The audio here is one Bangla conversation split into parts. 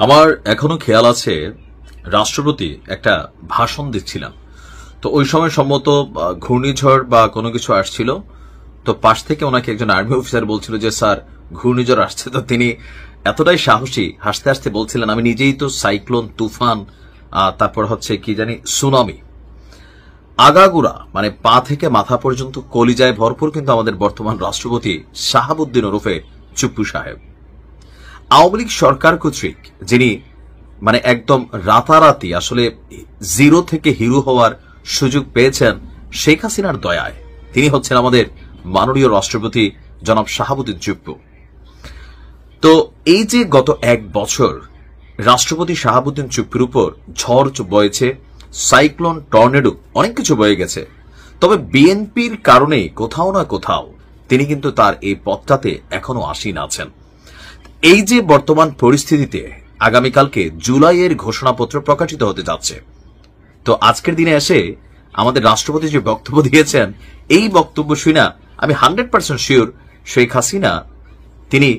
আমার এখনো খেয়াল আছে রাষ্ট্রপতি একটা ভাষণ দিচ্ছিলেন। তো ওই সময় সম্ভবত ঘূর্ণিঝড় বা কোনো কিছু আসছিল। তো পাশ থেকে ওনাকে একজন আর্মি অফিসার বলছিল যে স্যার ঘূর্ণিঝড় আসছে। তো তিনি এতটাই সাহসী হাসতে হাসতে বলছিলেন আমি নিজেই তো সাইক্লোন, তুফান, তারপর হচ্ছে কি জানি সুনামি, আগাগোড়া মানে পা থেকে মাথা পর্যন্ত কলিজায় ভরপুর কিন্তু আমাদের বর্তমান রাষ্ট্রপতি শাহাবুদ্দিন ওরফে চুপ্পু সাহেব। আওয়ামী লীগ সরকার কর্তৃক যিনি মানে একদম রাতারাতি আসলে জিরো থেকে হিরো হওয়ার সুযোগ পেয়েছেন শেখ হাসিনার দয়ায়, তিনি হচ্ছেন আমাদের মাননীয় রাষ্ট্রপতি জনাব শাহাবুদ্দিন চুপ্পু। তো এই যে গত এক বছর রাষ্ট্রপতি শাহাবুদ্দিন চুপ্পুর উপর ঝড় বয়েছে, সাইক্লোন, টর্নেডো, অনেক কিছু বয়ে গেছে। তবে বিএনপির কারণে কোথাও না কোথাও তিনি কিন্তু তার এই পথটাতে এখনো আসীন আছেন। এই যে বর্তমান পরিস্থিতিতে আগামীকালকে জুলাইয়ের ঘোষণাপত্র প্রকাশিত হতে যাচ্ছে। তো আজকের দিনে এসে আমাদের রাষ্ট্রপতি যে বক্তব্য দিয়েছেন, এই বক্তব্য শুনে আমি 100% শিওর শেখ হাসিনা তিনি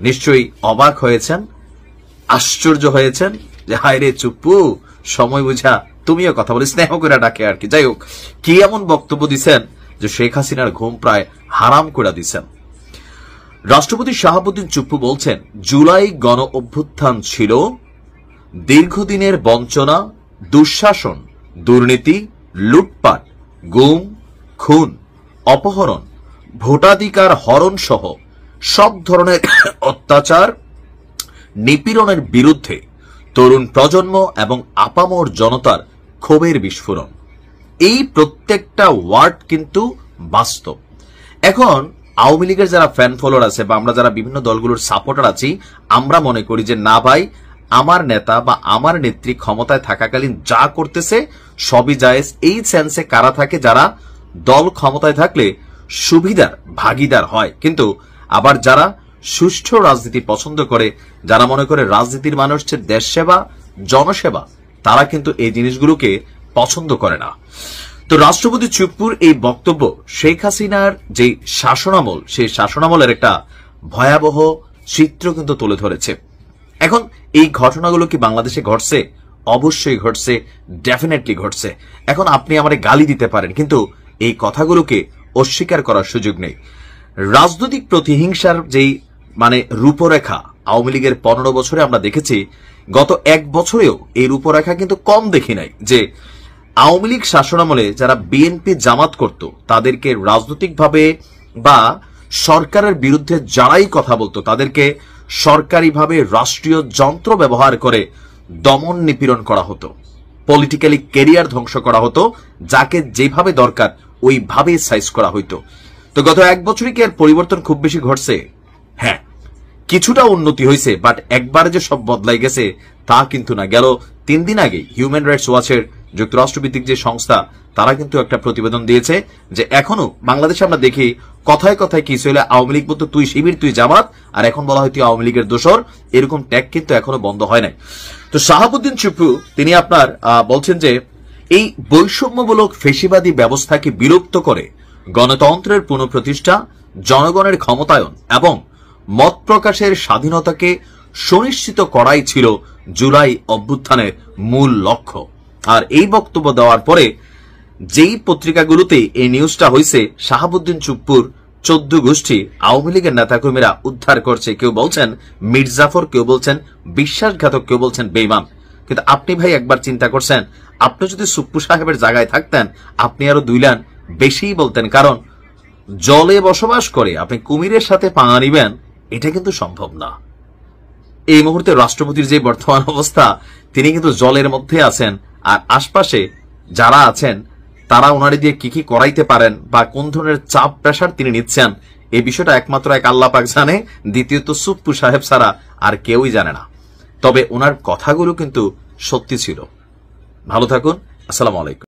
নিশ্চয়ই অবাক হয়েছেন, আশ্চর্য হয়েছেন যে হায় রে চুপ্পু, সময় বুঝা তুমিও কথা বলে, স্নেহ করে ডাকে আর কি। যাই হোক, কি এমন বক্তব্য দিচ্ছেন যে শেখ হাসিনার ঘুম প্রায় হারাম করে দিচ্ছেন। রাষ্ট্রপতি শাহাবুদ্দিন চুপ্পু বলছেন জুলাই গণ অভ্যুত্থান ছিল দীর্ঘদিনের বঞ্চনা, দুঃশাসন, দুর্নীতি, লুটপাট, গুম, খুন, অপহরণ, ভোটাধিকার হরণ সহ সব ধরনের অত্যাচার, নিপীড়নের বিরুদ্ধে তরুণ প্রজন্ম এবং আপামর জনতার ক্ষোভের বিস্ফোরণ। এই প্রত্যেকটা ওয়ার্ড কিন্তু বাস্তব। এখন আওয়ামী লীগের যারা ফ্যান ফলোয়ার আছে বা আমরা যারা বিভিন্ন দলগুলোর সাপোর্টার আছি, আমরা মনে করি যে না ভাই, আমার নেতা বা আমার নেত্রী ক্ষমতায় থাকাকালীন যা করতেছে সবই জায়েজ। এই সেন্সে কারা থাকে যারা দল ক্ষমতায় থাকলে সুবিধার ভাগিদার হয়, কিন্তু আবার যারা সুষ্ঠু রাজনীতি পছন্দ করে, যারা মনে করে রাজনীতির মানে হচ্ছে দেশ সেবা, জনসেবা, তারা কিন্তু এই জিনিসগুলোকে পছন্দ করে না। তো রাষ্ট্রপতি চুপ্পুর এই বক্তব্য শেখ হাসিনার যে শাসনামল, সেই শাসনামলের একটা ভয়াবহ চিত্র কিন্তু তুলে ধরেছে। এখন এই ঘটনাগুলো কি বাংলাদেশে ঘটছে? অবশ্যই ঘটছে, ডেফিনেটলি ঘটছে। এখন আপনি আমারে গালি দিতে পারেন, কিন্তু এই কথাগুলোকে অস্বীকার করার সুযোগ নেই। রাজনৈতিক প্রতিহিংসার যেই মানে রূপরেখা আওয়ামী লীগের 15 বছরে আমরা দেখেছি, গত এক বছরেও এই রূপরেখা কিন্তু কম দেখি নাই। যে আওয়ামী লীগ শাসনামলে যারা বিএনপি জামাত করত, তাদেরকে রাজনৈতিকভাবে বা সরকারের বিরুদ্ধে যারাই কথা বলতো, তাদেরকে সরকারিভাবে রাষ্ট্রীয় যন্ত্র ব্যবহার করে দমন নিপীড়ন করা হতো, পলিটিক্যালি ক্যারিয়ার ধ্বংস করা হতো, যাকে যেভাবে দরকার ওইভাবে সাইজ করা হইতো। তো গত এক বছরে কি আর পরিবর্তন খুব বেশি ঘটছে? হ্যাঁ, কিছুটা উন্নতি হয়েছে, বাট একবারে যে সব বদলাই গেছে তা কিন্তু না। গেল 3 দিন আগে হিউম্যান রাইটস ওয়াচের যুক্তরাষ্ট্রভিত্তিক যে সংস্থা, তারা কিন্তু একটা প্রতিবেদন দিয়েছে যে এখনো বাংলাদেশে আমরা দেখি কথায় কথায় কি ছিল, আওয়ামী লীগ বলতো তুই শিবির, তুই জামাত, আর এখন বলা হয় তুই আওয়ামী লীগের দোসর। এরকম ট্যাগ কিন্তু এখনো বন্ধ হয় নাই। তো শাহাবুদ্দিন চুপ্পু তিনি আপনার বলছেন যে এই বৈষম্যমূলক ফেসিবাদী ব্যবস্থাকে বিলুপ্ত করে গণতন্ত্রের পুনঃপ্রতিষ্ঠা, জনগণের ক্ষমতায়ন এবং মত প্রকাশের স্বাধীনতাকে সুনিশ্চিত করাই ছিল জুলাই অভ্যুত্থানের মূল লক্ষ্য। আর এই বক্তব্য দেওয়ার পরে যেই পত্রিকাগুলোতে এই নিউজটা হয়েছে, শাহাবুদ্দিন চুপ্পুর 14 গোষ্ঠী আওয়ামী লীগের নেতাকর্মীরা উদ্ধার করছে। কেউ বলছেন মির্জাফর, কেউ বলছেন বিশ্বাসঘাতক, কেউ বলছেন বেঈমান। কিন্তু আপনি ভাই একবার চিন্তা করছেন, আপনি যদি চুপ্পু সাহেবের জায়গায় থাকতেন, আপনি আরো 2 লাইন বেশিই বলতেন। কারণ জলে বসবাস করে আপনি কুমিরের সাথে পাঙা নিবেন, এটা কিন্তু সম্ভব না। এই মুহূর্তে রাষ্ট্রপতির যে বর্তমান অবস্থা, তিনি কিন্তু জলের মধ্যে আছেন, আর আশপাশে যারা আছেন তারা ওনারে দিয়ে কি কি করাইতে পারেন বা কোন ধরনের চাপ প্রেসার তিনি নিচ্ছেন, এই বিষয়টা একমাত্র এক আল্লাহ পাক জানে। দ্বিতীয়ত চুপ্পু সাহেব ছাড়া আর কেউই জানে না। তবে ওনার কথাগুলো কিন্তু সত্যি ছিল। ভালো থাকুন, আসসালামু আলাইকুম।